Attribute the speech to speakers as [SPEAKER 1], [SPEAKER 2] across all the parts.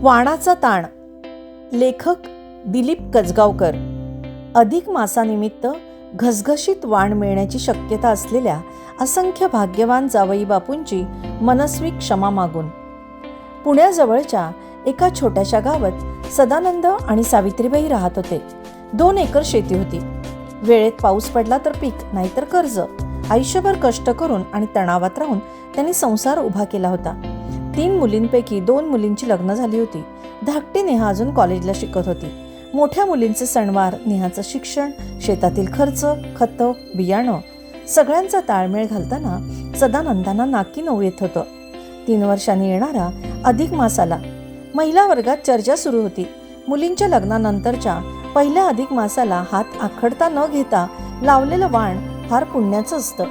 [SPEAKER 1] वाणाचा ताण. लेखक दिलीप कजगावकर. अधिक मासानिमित्त घसघशीत वाण मिळण्याची शक्यता असलेल्या असंख्य भाग्यवान जावई बापूंची मनस्वी क्षमा मागून. पुण्याजवळच्या एका छोट्याशा गावात सदानंद आणि सावित्रीबाई राहत होते. 2 एकर शेती होती. वेळेत पाऊस पडला तर पीक, नाहीतर कर्ज. आयुष्यभर कष्ट करून आणि तणावात राहून त्यांनी संसार उभा केला होता. 3 मुलींपैकी 2 मुलींची लग्न झाली होती. धाकटी नेहा अजून कॉलेजला शिकत होती. मोठ्या मुलींचे सणवार, नेहाचं शिक्षण, शेतातील खर्च, खतं, बियाणं सगळ्यांचा ताळमेळ घालताना सदानंदांना नाकी नऊ येत होतं. 3 वर्षांनी येणारा अधिक मास आला. महिला वर्गात चर्चा सुरू होती. मुलींच्या लग्नानंतरच्या पहिल्या अधिक मासाला हात आखडता न घेता लावलेलं वाण फार पुण्याचं असतं.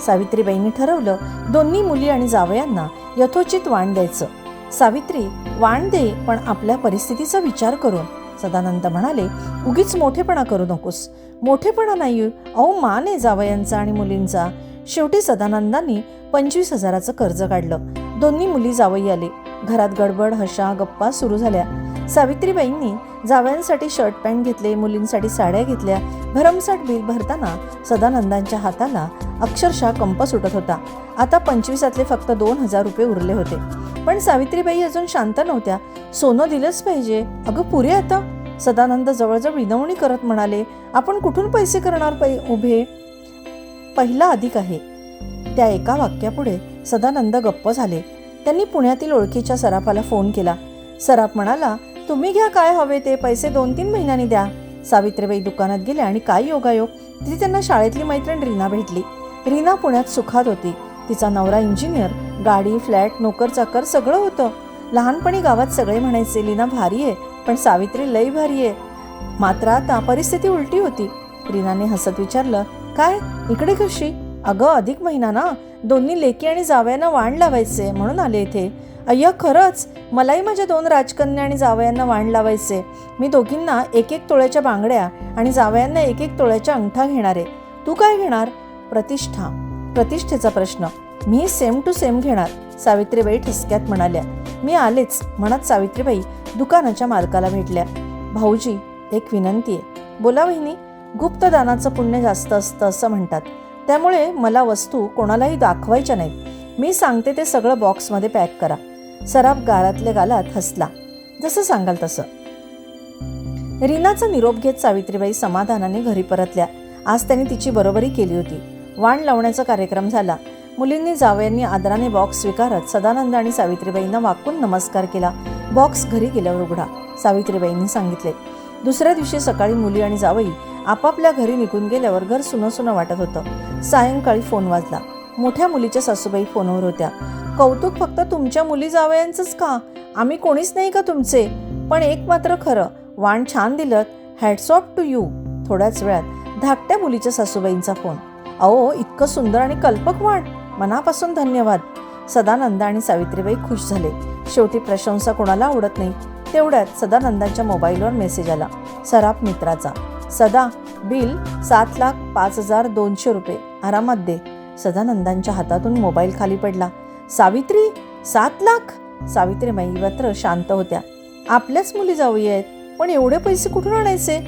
[SPEAKER 1] सावित्रीबाईंनी ठरवलं, दोन्ही मुली आणि जावयांना यथोचित वाण द्यायचं. सावित्री, वाण दे, पण आपल्या परिस्थितीचा विचार करून. सदानंद म्हणाले, उगीच मोठेपणा करू नकोस. मोठेपणा नाही, अहो मान आहे जावयांचा आणि मुलींचा. शेवटी सदानंदांनी 25,000चं कर्ज काढलं. दोन्ही मुली जावई आले. घरात गडबड, हशा, गप्पा सुरू झाल्या. सावित्रीबाईंनी जावयांसाठी शर्ट पॅन्ट घेतले, मुलींसाठी साड्या घेतल्या. भरमसाठ बिल भरताना सदानंदांच्या हाताला अक्षरशः कंप सुटत होता. आता 25,000तले फक्त 2,000 रुपये उरले होते. पण सावित्रीबाई अजून शांत नव्हत्या. सोनं दिलंच पाहिजे. अगं पुरे आता. सदानंद जवळजवळ विनवणी करत म्हणाले, आपण कुठून पैसे करणार उभे? पहिला अधिक आहे. त्या एका वाक्यापुढे सदानंद गप्प झाले. त्यांनी पुण्यातील ओळखीच्या सराफाला फोन केला. सराफ म्हणाला, तुम्ही घ्या काय हवे ते, पैसे 2-3 महिन्यांनी द्या. सावित्रीबाई दुकानात गेल्या आणि काय योगायोग, तिथे त्यांना शाळेतली मैत्रीण रीना भेटली. रीना पुण्यात सुखात होती. तिचा नवरा इंजिनियर, गाडी, फ्लॅट, नोकर चाकर सगळं होतं. लहानपणी गावात सगळे म्हणायचे, लीना भारी आहे, पण सावित्री लई भारी आहे. मात्र आता परिस्थिती उलटी होती. रीनाने हसत विचारलं, काय इकडे कशी? अगं अधिक महिना ना, दोन्ही लेकी आणि जावयांना वाण लावायचे म्हणून आले इथे. अय्या खरंच, मलाही माझ्या 2 राजकन्या आणि जावयांना वाण लावायचे. मी दोघींना 1-1 तोळ्याच्या बांगड्या आणि जावयांना 1-1 तोळ्याच्या अंगठा घेणार आहे. तू काय घेणार? प्रतिष्ठेचा प्रश्न. मी सेम टू सेम घेणार, सावित्रीबाई ठसक्यात म्हणाल्या. मी आलेच म्हणत सावित्रीबाई दुकानाच्या मालकाला भेटल्या. भाऊजी, एक विनंती आहे. बोला वहिनी. गुप्तदानाचं पुण्य जास्त असतं असं म्हणतात. त्यामुळे मला वस्तू कोणालाही दाखवायच्या नाहीत. मी सांगते ते सगळं बॉक्समध्ये पॅक करा. सराफ गालातल्या गालात हसला. जसं सांगाल तसं. रीनाचा निरोप घेत सावित्रीबाई समाधानाने घरी परतल्या. आज त्यांनी तिची बरोबरी केली होती. वाण लावण्याचा कार्यक्रम झाला. मुलींनी जावयांनी आदराने बॉक्स स्वीकारत सदानंद आणि सावित्रीबाईंना वाकून नमस्कार केला. बॉक्स घरी गेल्यावर उघडा, सावित्रीबाईंनी सांगितले. दुसऱ्या दिवशी सकाळी मुली आणि जावई आपापल्या घरी निघून गेल्यावर घर सुनं वाटत होतं. सायंकाळी फोन वाजला. मोठ्या मुलीच्या सासूबाई फोनवर होत्या. कौतुक फक्त तुमच्या मुली जावयांचंच का? आम्ही कोणीच नाही का तुमचे? पण एक मात्र खरं, वाण छान दिलं. Hats off to you. थोड्याच वेळात धाकट्या मुलीच्या सासूबाईंचा फोन. अहो, इतकं सुंदर आणि कल्पक वाण, मनापासून धन्यवाद. सदानंद आणि सावित्रीबाई खुश झाले. शेवटी प्रशंसा कोणाला आवडत नाही. तेवढ्यात सदानंदांच्या मोबाईलवर मेसेज आला, सराफ मित्राचा. सदा, बिल 7,05,200 रुपये. आरामात दे. सदानंदांच्या हातातून मोबाईल खाली पडला. सावित्री, 7 लाख? सावित्रीबाई मात्र शांत होत्या. आपल्याच मुली जावई आहेत, पण एवढे पैसे कुठून आणायचे?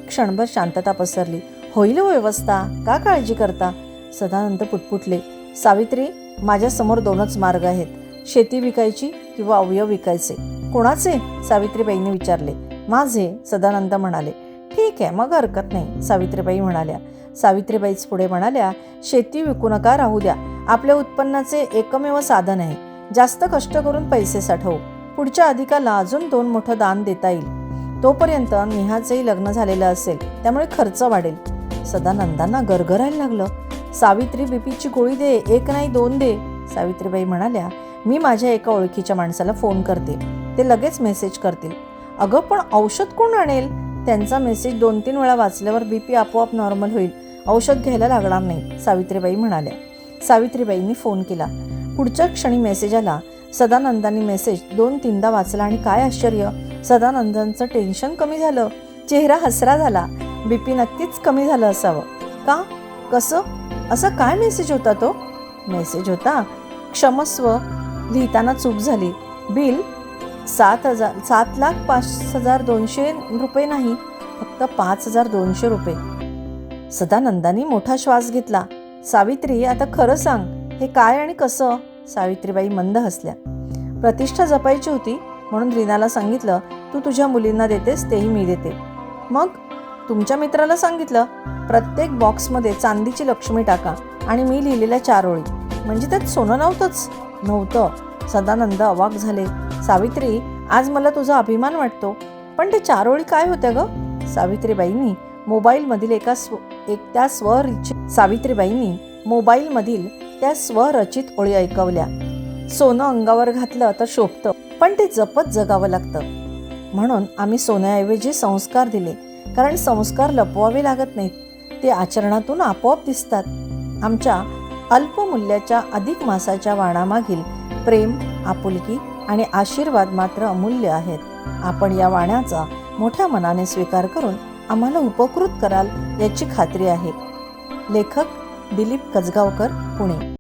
[SPEAKER 1] क्षणभर शांतता पसरली. होईल व्यवस्था, का काळजी करता? सदानंद पुटपुटले. सावित्री, माझ्यासमोर 2च मार्ग आहेत. शेती विकायची किंवा अवयव विकायचे. कोणाचे? सावित्रीबाईंनी विचारले. माझे, सदानंद म्हणाले. ठीक आहे, मग हरकत नाही, सावित्रीबाई म्हणाल्या. सावित्रीबाईच पुढे म्हणाल्या, शेती विकू नका, राहू द्या. आपल्या उत्पन्नाचे एकमेव साधन आहे. जास्त कष्ट करून पैसे साठवू. पुढच्या अधिकाला अजून 2 मोठं दान देता येईल. तोपर्यंत नेहाचंही लग्न झालेलं असेल, त्यामुळे खर्च वाढेल. सदानंदांना गरगरायला लागलं. सावित्री, बीपीची गोळी दे, 1 नाही 2 दे. सावित्रीबाई म्हणाल्या, मी माझ्या एका ओळखीच्या माणसाला फोन करते, ते लगेच मेसेज करतील. अगं पण औषध कोण आणेल? त्यांचा मेसेज 2-3 वेळा वाचल्यावर बीपी आपोआप नॉर्मल होईल. औषध घ्यायला लागणार नाही, सावित्रीबाई म्हणाल्या. सावित्रीबाईंनी फोन केला. पुढच्या क्षणी मेसेज आला. सदानंदांनी मेसेज 2-3दा वाचला आणि काय आश्चर्य, सदानंदांचं टेन्शन कमी झालं. चेहरा हसरा झाला. बीपी नक्कीच कमी झालं असावं. का? कसं? असा काय मेसेज होता तो? मेसेज होता, क्षमस्व, लिहिताना चूक झाली. बिल 7,05,200 रुपये नाही, फक्त 5,200 रुपये. सदानंदानी मोठा श्वास घेतला. सावित्री, आता खरं सांग, हे काय आणि कसं? सावित्रीबाई मंद हसल्या. प्रतिष्ठा जपायची होती म्हणून रीनाला सांगितलं, तू तुझ्या मुलींना देतेस तेही मी देते. मग तुमच्या मित्राला सांगितलं, प्रत्येक बॉक्समध्ये चांदीची लक्ष्मी टाका आणि मी लिहिलेल्या 4 ओळी. म्हणजे त्यात सोनं नव्हतंच? नव्हतं. सदानंद अवाक झाले. सावित्री, आज मला तुझा अभिमान वाटतो, पण ते 4 ओळी काय होत्या ग? सावित्रीबाईंनी मोबाईलमधील त्या स्वरचित ओळी ऐकवल्या. सोनं अंगावर घातलं तर शोभतं, पण ते जपत जगावं लागतं. म्हणून आम्ही सोन्याऐवजी संस्कार दिले, कारण संस्कार लपवावे लागत नाहीत, ते आचरणातून आपोआप दिसतात. आमच्या अल्पमूल्याच्या अधिक मासाच्या वाणामागील प्रेम, आपुलकी आणि आशीर्वाद मात्र अमूल्य आहेत. आपण या वाण्याचा मोठ्या मनाने स्वीकार करून आम्हाला उपकृत कराल याची खात्री आहे. लेखक दिलीप कजगावकर, पुणे.